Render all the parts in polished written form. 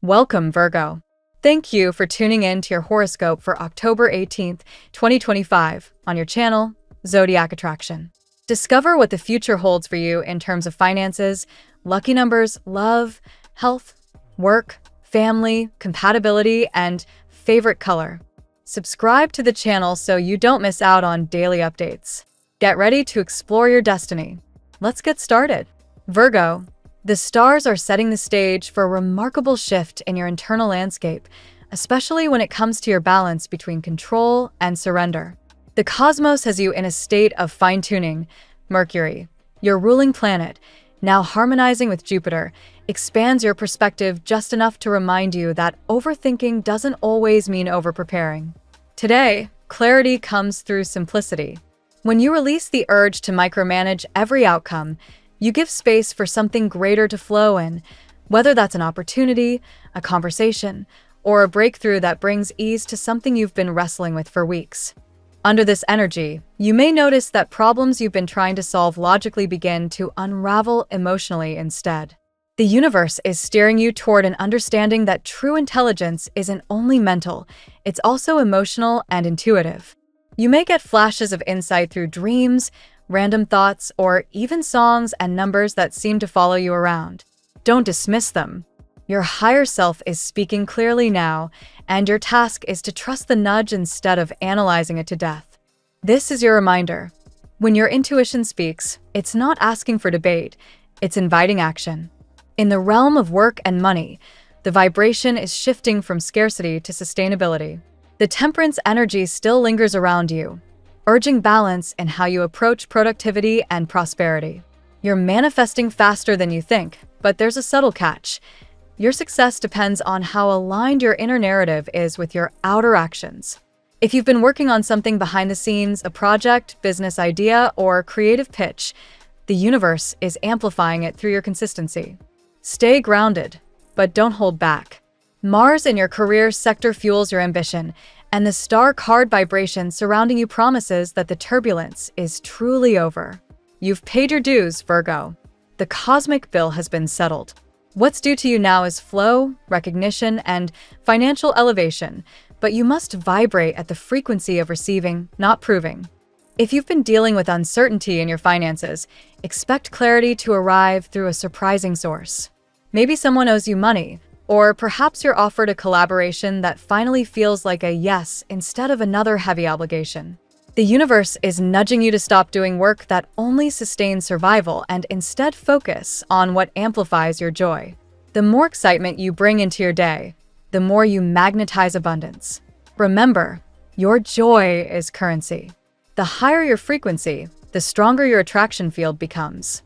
Welcome, Virgo. Thank you for tuning in to your horoscope for October 18th, 2025 on your channel, Zodiac Attraction. Discover what the future holds for you in terms of finances, lucky numbers, love, health, work, family, compatibility, and favorite color. Subscribe to the channel so you don't miss out on daily updates. Get ready to explore your destiny. Let's get started. Virgo, the stars are setting the stage for a remarkable shift in your internal landscape, especially when it comes to your balance between control and surrender. The cosmos has you in a state of fine-tuning. Mercury, your ruling planet, now harmonizing with Jupiter, expands your perspective just enough to remind you that overthinking doesn't always mean overpreparing. Today, clarity comes through simplicity. When you release the urge to micromanage every outcome, you give space for something greater to flow in, whether that's an opportunity, a conversation, or a breakthrough that brings ease to something you've been wrestling with for weeks. Under this energy, you may notice that problems you've been trying to solve logically begin to unravel emotionally instead. The universe is steering you toward an understanding that true intelligence isn't only mental, it's also emotional and intuitive. You may get flashes of insight through dreams, random thoughts, or even songs and numbers that seem to follow you around. Don't dismiss them. Your higher self is speaking clearly now, and your task is to trust the nudge instead of analyzing it to death. This is your reminder. When your intuition speaks, it's not asking for debate, it's inviting action. In the realm of work and money, the vibration is shifting from scarcity to sustainability. The temperance energy still lingers around you, urging balance in how you approach productivity and prosperity. You're manifesting faster than you think, but there's a subtle catch. Your success depends on how aligned your inner narrative is with your outer actions. If you've been working on something behind the scenes, a project, business idea, or creative pitch, the universe is amplifying it through your consistency. Stay grounded, but don't hold back. Mars in your career sector fuels your ambition, and the star card vibration surrounding you promises that the turbulence is truly over. You've paid your dues, Virgo. The cosmic bill has been settled. What's due to you now is flow, recognition, and financial elevation, but you must vibrate at the frequency of receiving, not proving. If you've been dealing with uncertainty in your finances, expect clarity to arrive through a surprising source. Maybe someone owes you money, or perhaps you're offered a collaboration that finally feels like a yes instead of another heavy obligation. The universe is nudging you to stop doing work that only sustains survival and instead focus on what amplifies your joy. The more excitement you bring into your day, the more you magnetize abundance. Remember, your joy is currency. The higher your frequency, the stronger your attraction field becomes.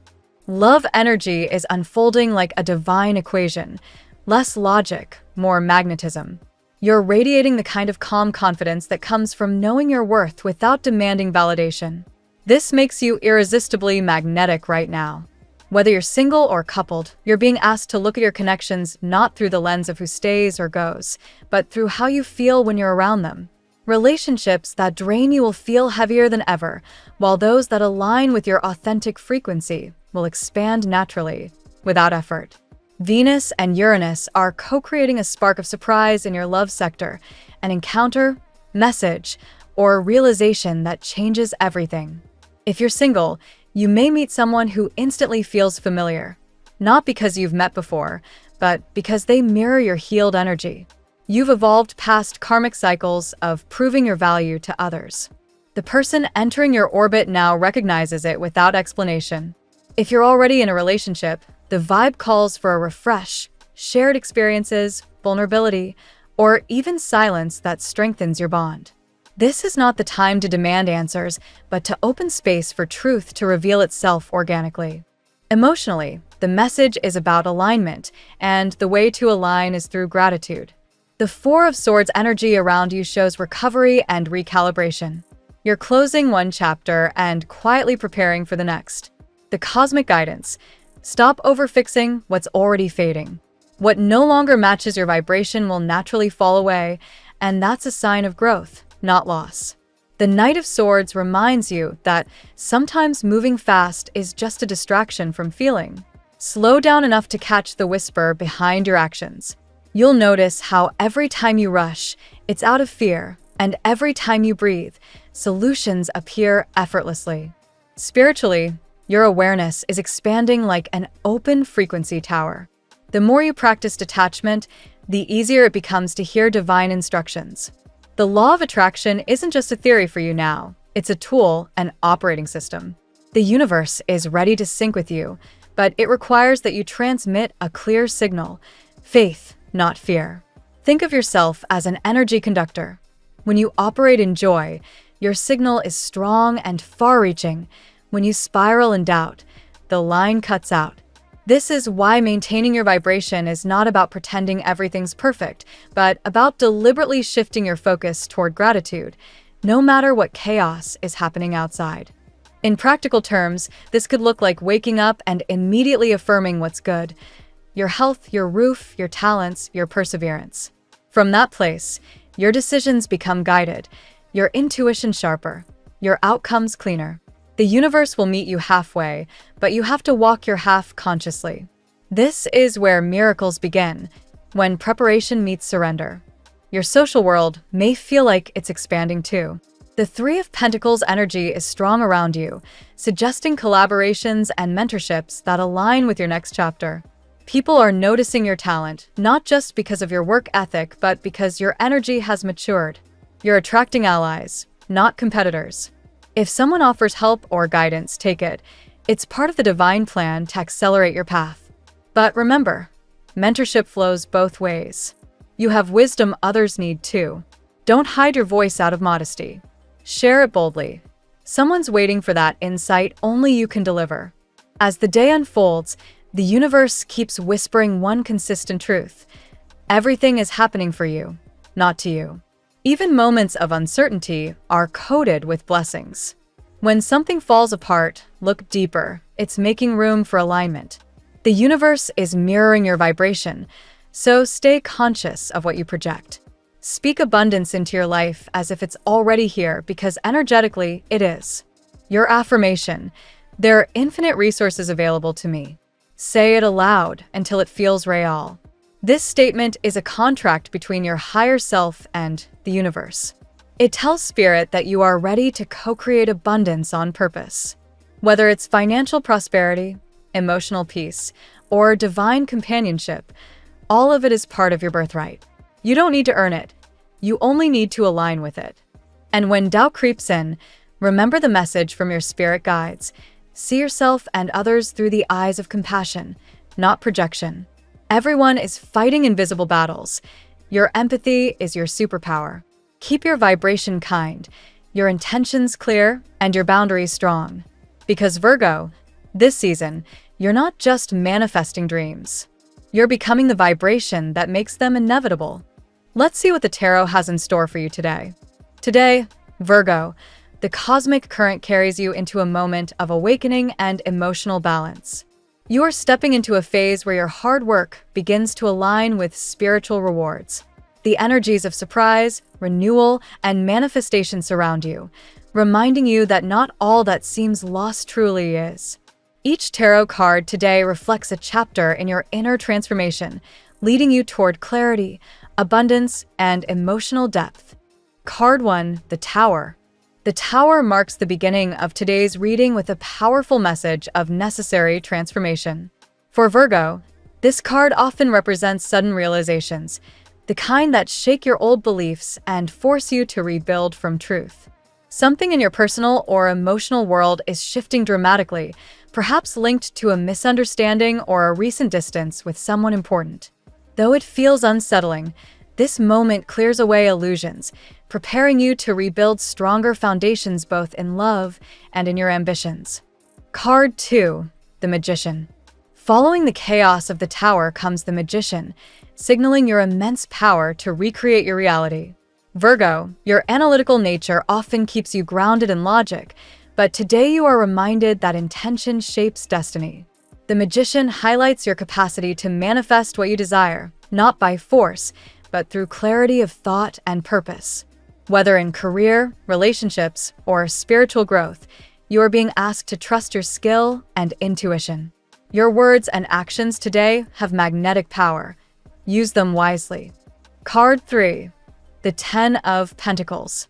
Love energy is unfolding like a divine equation. Less logic, more magnetism. You're radiating the kind of calm confidence that comes from knowing your worth without demanding validation. This makes you irresistibly magnetic right now. Whether you're single or coupled, you're being asked to look at your connections not through the lens of who stays or goes, but through how you feel when you're around them. Relationships that drain you will feel heavier than ever, while those that align with your authentic frequency will expand naturally, without effort. Venus and Uranus are co-creating a spark of surprise in your love sector, an encounter, message, or realization that changes everything. If you're single, you may meet someone who instantly feels familiar, not because you've met before, but because they mirror your healed energy. You've evolved past karmic cycles of proving your value to others. The person entering your orbit now recognizes it without explanation. If you're already in a relationship, the vibe calls for a refresh, shared experiences, vulnerability, or even silence that strengthens your bond. This is not the time to demand answers, but to open space for truth to reveal itself organically. Emotionally, the message is about alignment, and the way to align is through gratitude. The Four of Swords energy around you shows recovery and recalibration. You're closing one chapter and quietly preparing for the next. The cosmic guidance. Stop overfixing what's already fading. What no longer matches your vibration will naturally fall away, and that's a sign of growth, not loss. The Knight of Swords reminds you that sometimes moving fast is just a distraction from feeling. Slow down enough to catch the whisper behind your actions. You'll notice how every time you rush, it's out of fear, and every time you breathe, solutions appear effortlessly. Spiritually, your awareness is expanding like an open frequency tower. The more you practice detachment, the easier it becomes to hear divine instructions. The law of attraction isn't just a theory for you now, it's a tool, an operating system. The universe is ready to sync with you, but it requires that you transmit a clear signal: faith, not fear. Think of yourself as an energy conductor. When you operate in joy, your signal is strong and far-reaching. When you spiral in doubt, the line cuts out. This is why maintaining your vibration is not about pretending everything's perfect, but about deliberately shifting your focus toward gratitude, no matter what chaos is happening outside. In practical terms, this could look like waking up and immediately affirming what's good: your health, your roof, your talents, your perseverance. From that place, your decisions become guided, your intuition sharper, your outcomes cleaner. The universe will meet you halfway, but you have to walk your half consciously. This is where miracles begin, when preparation meets surrender. Your social world may feel like it's expanding too. The Three of Pentacles energy is strong around you, suggesting collaborations and mentorships that align with your next chapter. People are noticing your talent, not just because of your work ethic, but because your energy has matured. You're attracting allies, not competitors. If someone offers help or guidance, take it. It's part of the divine plan to accelerate your path. But remember, mentorship flows both ways. You have wisdom others need too. Don't hide your voice out of modesty. Share it boldly. Someone's waiting for that insight only you can deliver. As the day unfolds, the universe keeps whispering one consistent truth: everything is happening for you, not to you. Even moments of uncertainty are coded with blessings. When something falls apart, look deeper. It's making room for alignment. The universe is mirroring your vibration, so stay conscious of what you project. Speak abundance into your life as if it's already here, because energetically, it is. Your affirmation: there are infinite resources available to me. Say it aloud until it feels real. This statement is a contract between your higher self and the universe. It tells Spirit that you are ready to co-create abundance on purpose. Whether it's financial prosperity, emotional peace, or divine companionship, all of it is part of your birthright. You don't need to earn it. You only need to align with it. And when doubt creeps in, remember the message from your spirit guides. See yourself and others through the eyes of compassion, not projection. Everyone is fighting invisible battles. Your empathy is your superpower. Keep your vibration kind, your intentions clear, and your boundaries strong. Because Virgo, this season, you're not just manifesting dreams. You're becoming the vibration that makes them inevitable. Let's see what the tarot has in store for you today. Today, Virgo, the cosmic current carries you into a moment of awakening and emotional balance. You are stepping into a phase where your hard work begins to align with spiritual rewards. The energies of surprise, renewal, and manifestation surround you, reminding you that not all that seems lost truly is. Each tarot card today reflects a chapter in your inner transformation, leading you toward clarity, abundance, and emotional depth. Card 1, the Tower. The Tower marks the beginning of today's reading with a powerful message of necessary transformation. For Virgo, this card often represents sudden realizations, the kind that shake your old beliefs and force you to rebuild from truth. Something in your personal or emotional world is shifting dramatically, perhaps linked to a misunderstanding or a recent distance with someone important. Though it feels unsettling, this moment clears away illusions, preparing you to rebuild stronger foundations both in love and in your ambitions. Card 2, the Magician. Following the chaos of the Tower comes the Magician, signaling your immense power to recreate your reality. Virgo, your analytical nature often keeps you grounded in logic, but today you are reminded that intention shapes destiny. The Magician highlights your capacity to manifest what you desire, not by force, but through clarity of thought and purpose. Whether in career, relationships, or spiritual growth, you are being asked to trust your skill and intuition. Your words and actions today have magnetic power. Use them wisely. Card 3. The Ten of Pentacles.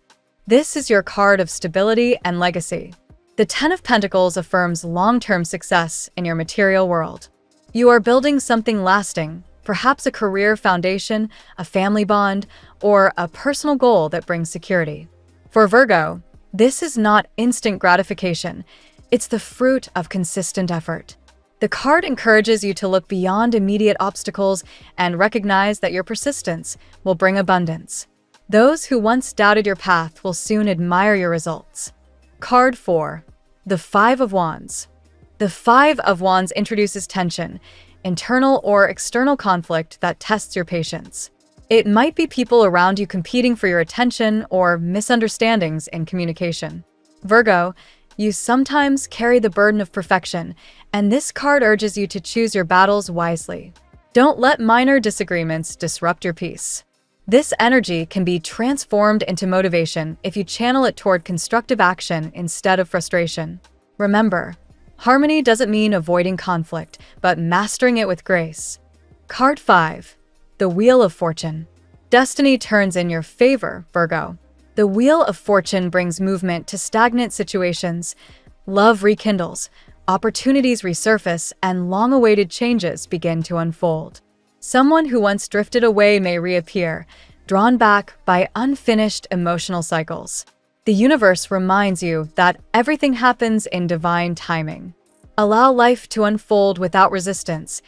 This is your card of stability and legacy. The Ten of Pentacles affirms long-term success in your material world. You are building something lasting, perhaps a career foundation, a family bond, or a personal goal that brings security. For Virgo, this is not instant gratification. It's the fruit of consistent effort. The card encourages you to look beyond immediate obstacles and recognize that your persistence will bring abundance. Those who once doubted your path will soon admire your results. Card 4. The Five of Wands. The Five of Wands introduces tension, internal or external conflict that tests your patience. It might be people around you competing for your attention or misunderstandings in communication. Virgo, you sometimes carry the burden of perfection, and this card urges you to choose your battles wisely. Don't let minor disagreements disrupt your peace. This energy can be transformed into motivation if you channel it toward constructive action instead of frustration. Remember, harmony doesn't mean avoiding conflict, but mastering it with grace. Card 5. The Wheel of Fortune. Destiny turns in your favor, Virgo. The Wheel of Fortune brings movement to stagnant situations. Love rekindles, opportunities resurface, and long-awaited changes begin to unfold. Someone who once drifted away may reappear, drawn back by unfinished emotional cycles. The universe reminds you that everything happens in divine timing. Allow life to unfold without resistance.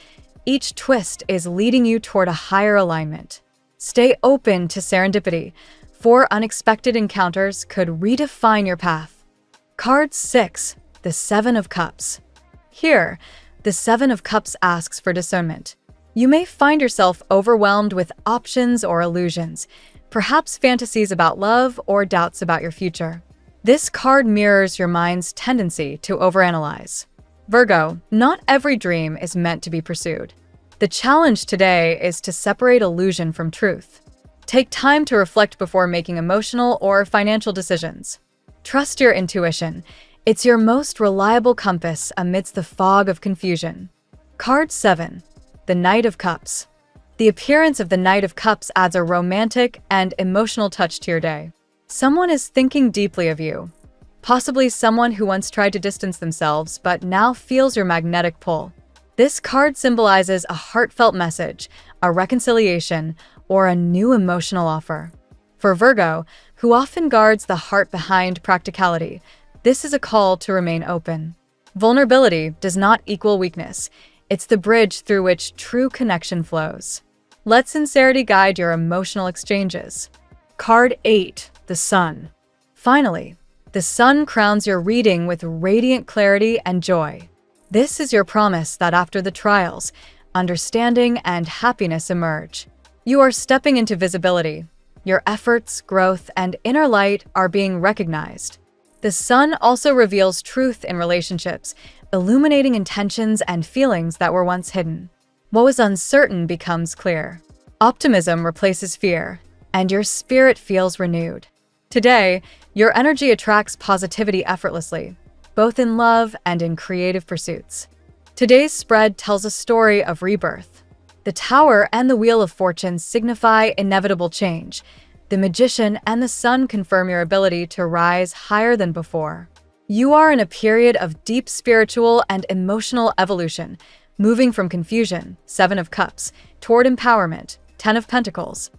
Each twist is leading you toward a higher alignment. Stay open to serendipity, for unexpected encounters could redefine your path. Card 6. The Seven of Cups. Here, the Seven of Cups asks for discernment. You may find yourself overwhelmed with options or illusions, perhaps fantasies about love or doubts about your future. This card mirrors your mind's tendency to overanalyze. Virgo, not every dream is meant to be pursued. The challenge today is to separate illusion from truth. Take time to reflect before making emotional or financial decisions. Trust your intuition. It's your most reliable compass amidst the fog of confusion. Card 7. The Knight of Cups. The appearance of the Knight of Cups adds a romantic and emotional touch to your day. Someone is thinking deeply of you. Possibly someone who once tried to distance themselves but now feels your magnetic pull. This card symbolizes a heartfelt message, a reconciliation, or a new emotional offer. For Virgo, who often guards the heart behind practicality, this is a call to remain open. Vulnerability does not equal weakness. It's the bridge through which true connection flows. Let sincerity guide your emotional exchanges. Card 8. The Sun. Finally, the Sun crowns your reading with radiant clarity and joy. This is your promise that after the trials, understanding and happiness emerge. You are stepping into visibility. Your efforts, growth, and inner light are being recognized. The Sun also reveals truth in relationships, illuminating intentions and feelings that were once hidden. What was uncertain becomes clear. Optimism replaces fear, and your spirit feels renewed. Today, your energy attracts positivity effortlessly, both in love and in creative pursuits. Today's spread tells a story of rebirth. The Tower and the Wheel of Fortune signify inevitable change. The Magician and the Sun confirm your ability to rise higher than before. You are in a period of deep spiritual and emotional evolution, moving from confusion, Seven of Cups, toward empowerment, Ten of Pentacles.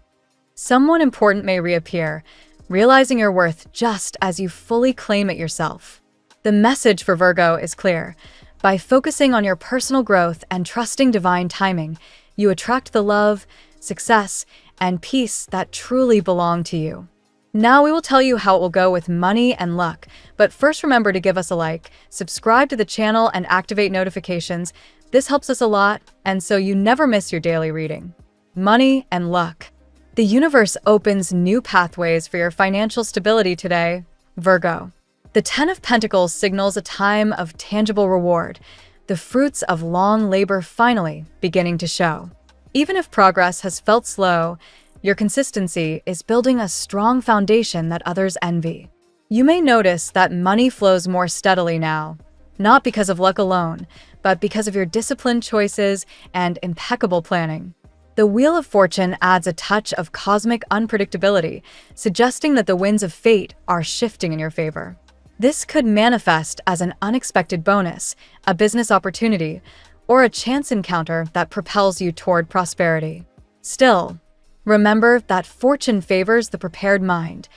Someone important may reappear, realizing your worth just as you fully claim it yourself. The message for Virgo is clear. By focusing on your personal growth and trusting divine timing, you attract the love, success, and peace that truly belong to you. Now we will tell you how it will go with money and luck, but first remember to give us a like, subscribe to the channel, and activate notifications. This helps us a lot, and so you never miss your daily reading. Money and luck. The universe opens new pathways for your financial stability today, Virgo. The Ten of Pentacles signals a time of tangible reward, the fruits of long labor finally beginning to show. Even if progress has felt slow, your consistency is building a strong foundation that others envy. You may notice that money flows more steadily now, not because of luck alone, but because of your disciplined choices and impeccable planning. The Wheel of Fortune adds a touch of cosmic unpredictability, suggesting that the winds of fate are shifting in your favor. This could manifest as an unexpected bonus, a business opportunity, or a chance encounter that propels you toward prosperity. Still, remember that fortune favors the prepared mind.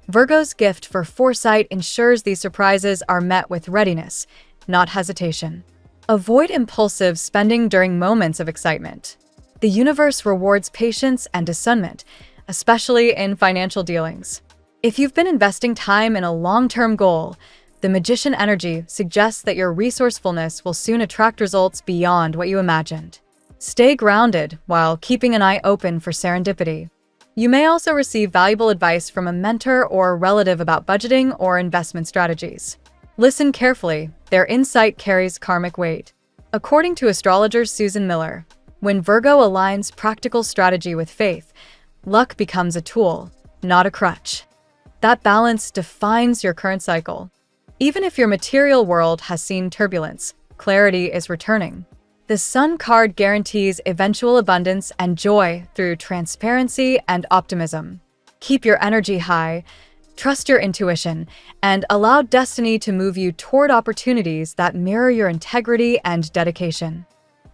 Virgo's gift for foresight ensures these surprises are met with readiness, not hesitation. Avoid impulsive spending during moments of excitement. The universe rewards patience and discernment, especially in financial dealings. If you've been investing time in a long-term goal, the Magician energy suggests that your resourcefulness will soon attract results beyond what you imagined. Stay grounded while keeping an eye open for serendipity. You may also receive valuable advice from a mentor or relative about budgeting or investment strategies. Listen carefully, their insight carries karmic weight. According to astrologer Susan Miller, when Virgo aligns practical strategy with faith, luck becomes a tool, not a crutch. That balance defines your current cycle. Even if your material world has seen turbulence, clarity is returning. The Sun card guarantees eventual abundance and joy through transparency and optimism. Keep your energy high, trust your intuition, and allow destiny to move you toward opportunities that mirror your integrity and dedication.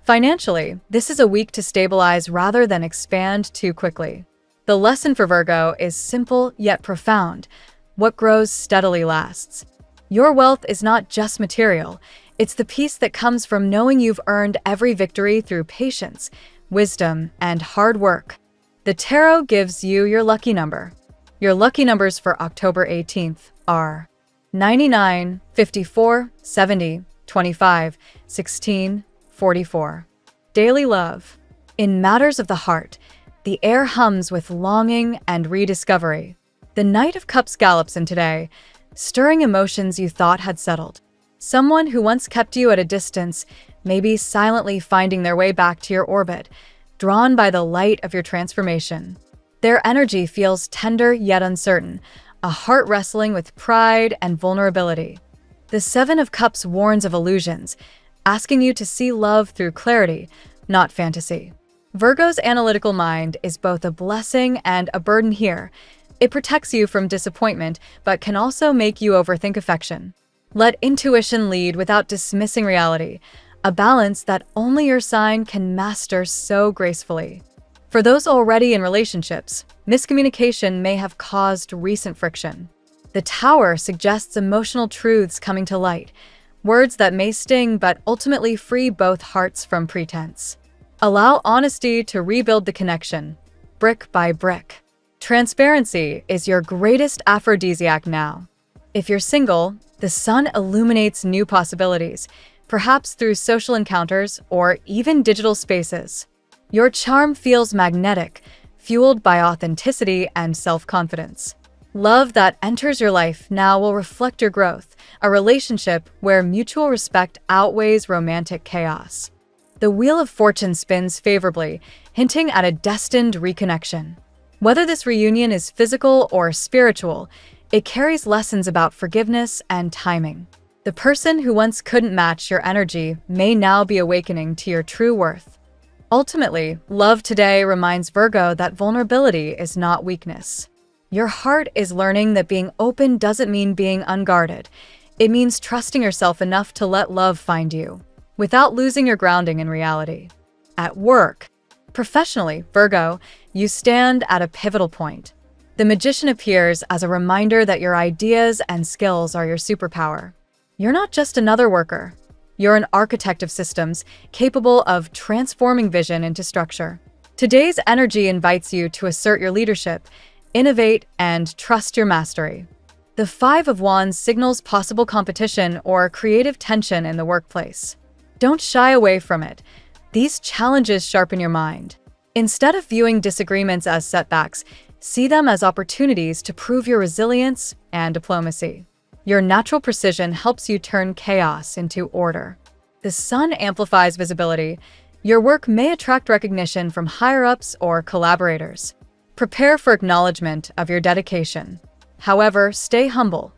Financially, this is a week to stabilize rather than expand too quickly. The lesson for Virgo is simple yet profound. What grows steadily lasts. Your wealth is not just material, it's the peace that comes from knowing you've earned every victory through patience, wisdom, and hard work. The tarot gives you your lucky number. Your lucky numbers for October 18th are 99, 54, 70, 25, 16, 44. Daily love. In matters of the heart, the air hums with longing and rediscovery. The Knight of Cups gallops in today, stirring emotions you thought had settled. Someone who once kept you at a distance may be silently finding their way back to your orbit, drawn by the light of your transformation. Their energy feels tender yet uncertain, a heart wrestling with pride and vulnerability. The Seven of Cups warns of illusions, asking you to see love through clarity, not fantasy. Virgo's analytical mind is both a blessing and a burden here. It protects you from disappointment, but can also make you overthink affection. Let intuition lead without dismissing reality, a balance that only your sign can master so gracefully. For those already in relationships, miscommunication may have caused recent friction. The Tower suggests emotional truths coming to light, words that may sting but ultimately free both hearts from pretense. Allow honesty to rebuild the connection, brick by brick. Transparency is your greatest aphrodisiac now. If you're single, the Sun illuminates new possibilities, perhaps through social encounters or even digital spaces. Your charm feels magnetic, fueled by authenticity and self-confidence. Love that enters your life now will reflect your growth, a relationship where mutual respect outweighs romantic chaos. The Wheel of Fortune spins favorably, hinting at a destined reconnection. Whether this reunion is physical or spiritual, it carries lessons about forgiveness and timing. The person who once couldn't match your energy may now be awakening to your true worth. Ultimately, love today reminds Virgo that vulnerability is not weakness. Your heart is learning that being open doesn't mean being unguarded. It means trusting yourself enough to let love find you, without losing your grounding in reality. At work, professionally, Virgo, you stand at a pivotal point. The Magician appears as a reminder that your ideas and skills are your superpower. You're not just another worker. You're an architect of systems, capable of transforming vision into structure. Today's energy invites you to assert your leadership, innovate, and trust your mastery. The Five of Wands signals possible competition or creative tension in the workplace. Don't shy away from it. These challenges sharpen your mind. Instead of viewing disagreements as setbacks, see them as opportunities to prove your resilience and diplomacy. Your natural precision helps you turn chaos into order. The Sun amplifies visibility. Your work may attract recognition from higher-ups or collaborators. Prepare for acknowledgement of your dedication. However, stay humble.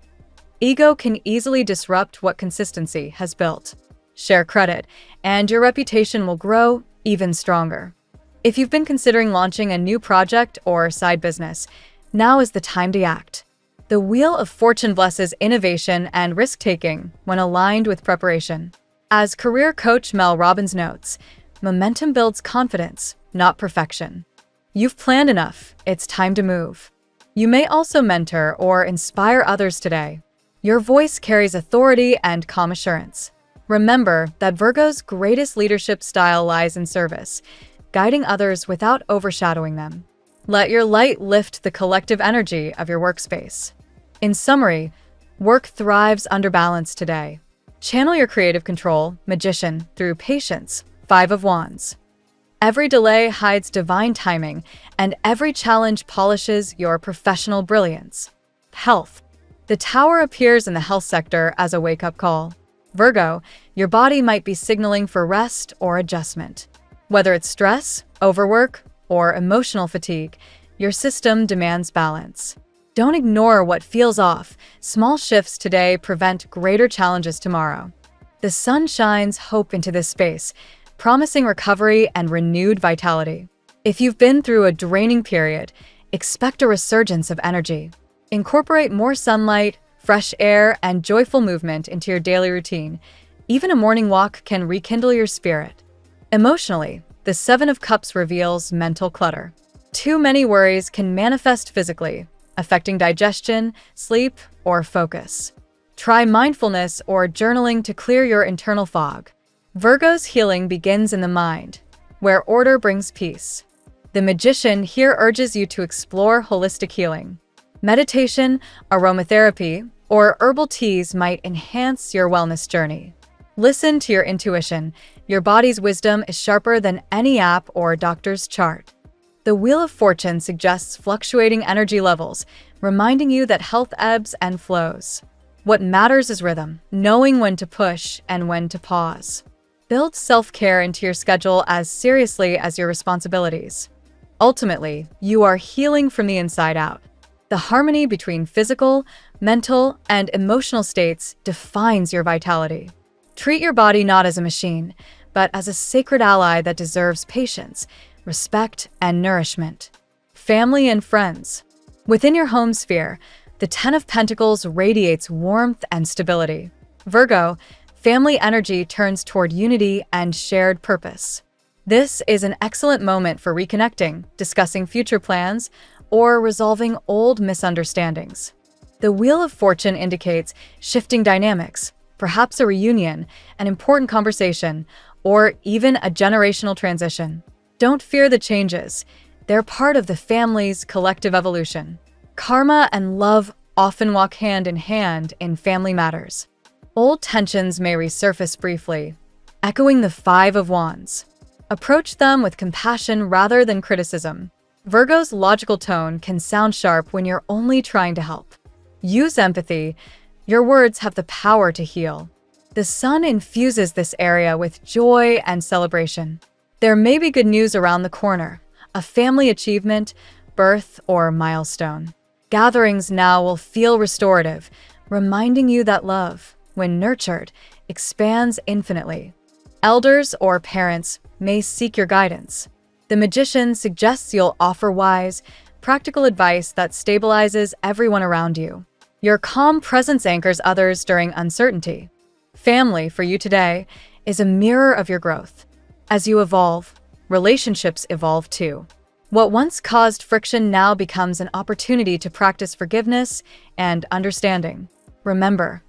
Ego can easily disrupt what consistency has built. Share credit, and your reputation will grow even stronger. If you've been considering launching a new project or side business, now is the time to act. The Wheel of Fortune blesses innovation and risk-taking when aligned with preparation. As career coach Mel Robbins notes, momentum builds confidence, not perfection. You've planned enough, it's time to move. You may also mentor or inspire others today. Your voice carries authority and calm assurance. Remember that Virgo's greatest leadership style lies in service, guiding others without overshadowing them. Let your light lift the collective energy of your workspace. In summary, work thrives under balance today. Channel your creative control, magician, through patience, 5 of Wands. Every delay hides divine timing, and every challenge polishes your professional brilliance. Health. The Tower appears in the health sector as a wake-up call. Virgo, your body might be signaling for rest or adjustment. Whether it's stress, overwork, or emotional fatigue, your system demands balance. Don't ignore what feels off. Small shifts today prevent greater challenges tomorrow. The sun shines hope into this space, promising recovery and renewed vitality. If you've been through a draining period, expect a resurgence of energy. Incorporate more sunlight, fresh air, and joyful movement into your daily routine. Even a morning walk can rekindle your spirit. Emotionally, the 7 of Cups reveals mental clutter. Too many worries can manifest physically, affecting digestion, sleep, or focus. Try mindfulness or journaling to clear your internal fog. Virgo's healing begins in the mind, where order brings peace. The Magician here urges you to explore holistic healing. Meditation, aromatherapy, or herbal teas might enhance your wellness journey. Listen to your intuition. Your body's wisdom is sharper than any app or doctor's chart. The Wheel of Fortune suggests fluctuating energy levels, reminding you that health ebbs and flows. What matters is rhythm, knowing when to push and when to pause. Build self-care into your schedule as seriously as your responsibilities. Ultimately, you are healing from the inside out. The harmony between physical, mental, and emotional states defines your vitality. Treat your body not as a machine, but as a sacred ally that deserves patience, respect, and nourishment. Family and friends. Within your home sphere, the 10 of Pentacles radiates warmth and stability. Virgo, family energy turns toward unity and shared purpose. This is an excellent moment for reconnecting, discussing future plans, or resolving old misunderstandings. The Wheel of Fortune indicates shifting dynamics, perhaps a reunion, an important conversation, or even a generational transition. Don't fear the changes. They're part of the family's collective evolution. Karma and love often walk hand in hand in family matters. Old tensions may resurface briefly, echoing the 5 of Wands. Approach them with compassion rather than criticism. Virgo's logical tone can sound sharp when you're only trying to help. Use empathy. Your words have the power to heal. The sun infuses this area with joy and celebration. There may be good news around the corner, a family achievement, birth, or milestone. Gatherings now will feel restorative, reminding you that love, when nurtured, expands infinitely. Elders or parents may seek your guidance. The Magician suggests you'll offer wise, practical advice that stabilizes everyone around you. Your calm presence anchors others during uncertainty. Family, for you today, is a mirror of your growth. As you evolve, relationships evolve too. What once caused friction now becomes an opportunity to practice forgiveness and understanding. Remember,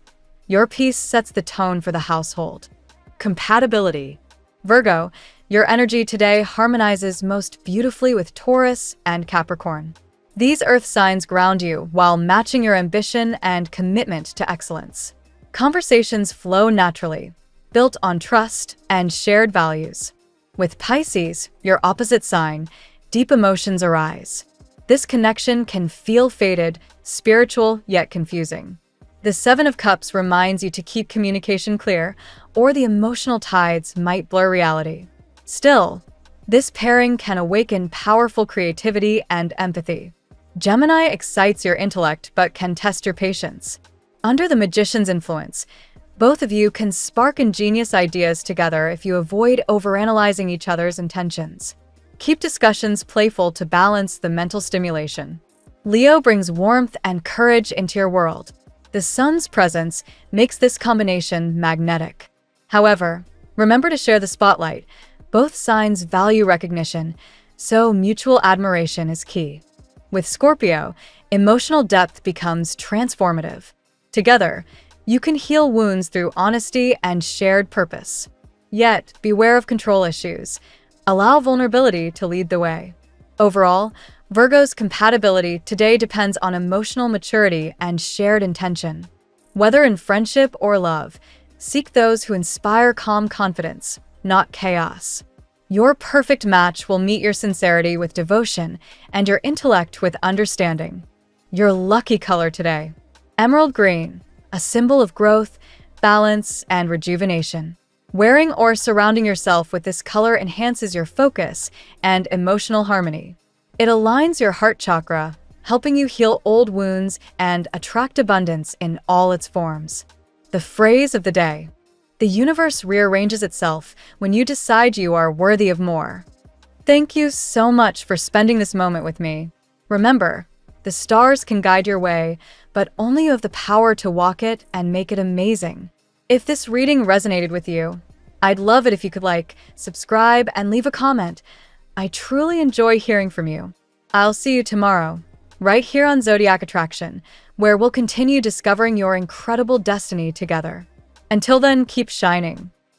your peace sets the tone for the household. Compatibility. Virgo, your energy today harmonizes most beautifully with Taurus and Capricorn. These earth signs ground you while matching your ambition and commitment to excellence. Conversations flow naturally, built on trust and shared values. With Pisces, your opposite sign, deep emotions arise. This connection can feel faded, spiritual, yet confusing. The 7 of Cups reminds you to keep communication clear, or the emotional tides might blur reality. Still, this pairing can awaken powerful creativity and empathy. Gemini excites your intellect but can test your patience. Under the Magician's influence, both of you can spark ingenious ideas together if you avoid overanalyzing each other's intentions. Keep discussions playful to balance the mental stimulation. Leo brings warmth and courage into your world. The sun's presence makes this combination magnetic. However, remember to share the spotlight. Both signs value recognition, so mutual admiration is key. With Scorpio, emotional depth becomes transformative. Together, you can heal wounds through honesty and shared purpose. Yet, beware of control issues. Allow vulnerability to lead the way. Overall, Virgo's compatibility today depends on emotional maturity and shared intention. Whether in friendship or love, seek those who inspire calm confidence, not chaos. Your perfect match will meet your sincerity with devotion and your intellect with understanding. Your lucky color today: emerald green, a symbol of growth, balance, and rejuvenation. Wearing or surrounding yourself with this color enhances your focus and emotional harmony. It aligns your heart chakra, helping you heal old wounds and attract abundance in all its forms. The phrase of the day: the universe rearranges itself when you decide you are worthy of more. Thank you so much for spending this moment with me. Remember, the stars can guide your way, but only you have the power to walk it and make it amazing. If this reading resonated with you, I'd love it if you could like, subscribe, and leave a comment. I truly enjoy hearing from you. I'll see you tomorrow, right here on Zodiac Attraction, where we'll continue discovering your incredible destiny together. Until then, keep shining.